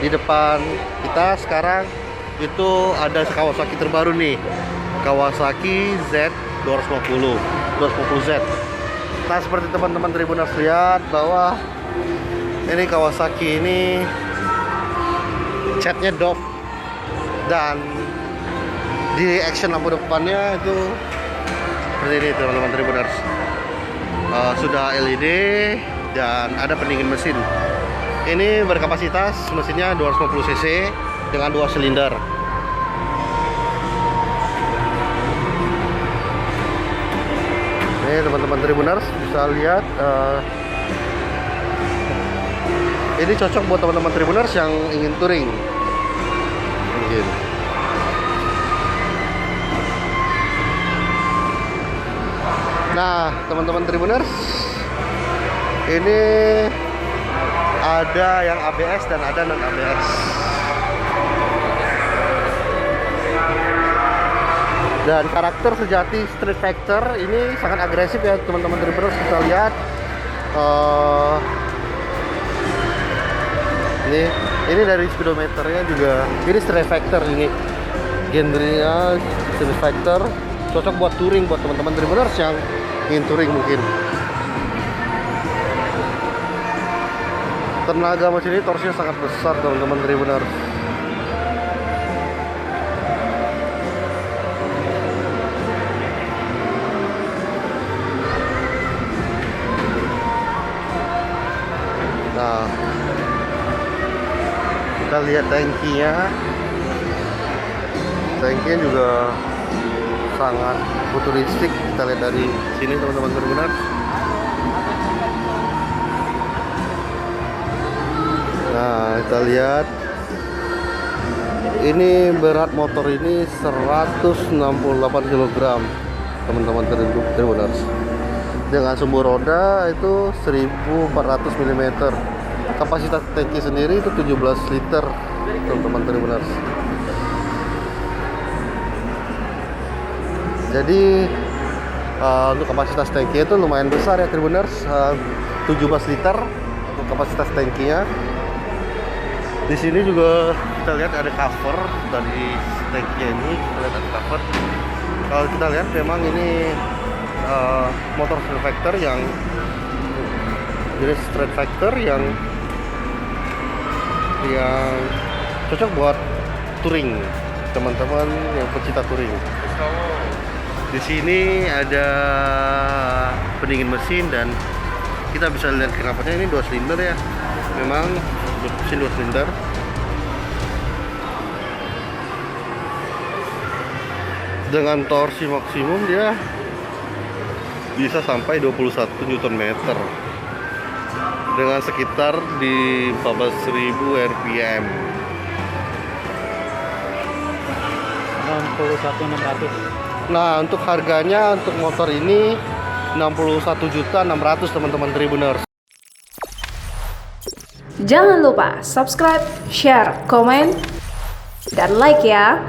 Di depan kita sekarang itu ada Kawasaki terbaru nih, Kawasaki Z250Z. Nah, seperti teman-teman Tribuners lihat bahwa ini Kawasaki ini catnya doff, dan di action lampu depannya itu seperti ini teman-teman Tribuners. Sudah LED dan ada pendingin mesin. Ini berkapasitas mesinnya 250 cc dengan 2 silinder. Ini teman-teman Tribuners bisa lihat, ini cocok buat teman-teman Tribuners yang ingin touring mungkin. Nah, teman-teman Tribuners, ini ada yang ABS dan ada non ABS. Dan karakter sejati Street Fighter ini sangat agresif ya teman-teman Tribuners, bisa lihat. Ini dari speedometernya juga. Ini Street Fighter, ini genrenya Street Fighter, cocok buat touring buat teman-teman Tribuners yang ingin touring mungkin. Tenaga mesin ini torsinya sangat besar teman-teman Tribuners. Nah, kita lihat tangkinya juga sangat futuristik. Kita lihat dari sini teman-teman Tribuners. Nah, kita lihat ini berat motor ini 168 kg teman-teman Tribuners. Dengan sumbu roda itu 1400 mm. Kapasitas tangki sendiri itu 17 liter teman-teman Tribuners. Jadi untuk kapasitas tangki itu lumayan besar ya Tribuners, 17 liter untuk kapasitas tangkinya. Di sini juga kita lihat ada cover dari tangkinya ini. Kita lihat ada cover. Kalau kita lihat memang ini motor Street Fighter yang jenis Street Fighter yang cocok buat touring, teman-teman yang pecinta touring. Di sini ada pendingin mesin dan kita bisa lihat knalpotnya ini 2 silinder ya. Memang mesin 2 silinder. Dengan torsi maksimum dia bisa sampai 21 Nm dengan sekitar di 14.000 rpm. 61.600. Nah, untuk harganya untuk motor ini 61.600.000 teman-teman Tribuners. Jangan lupa subscribe, share, komen, dan like ya.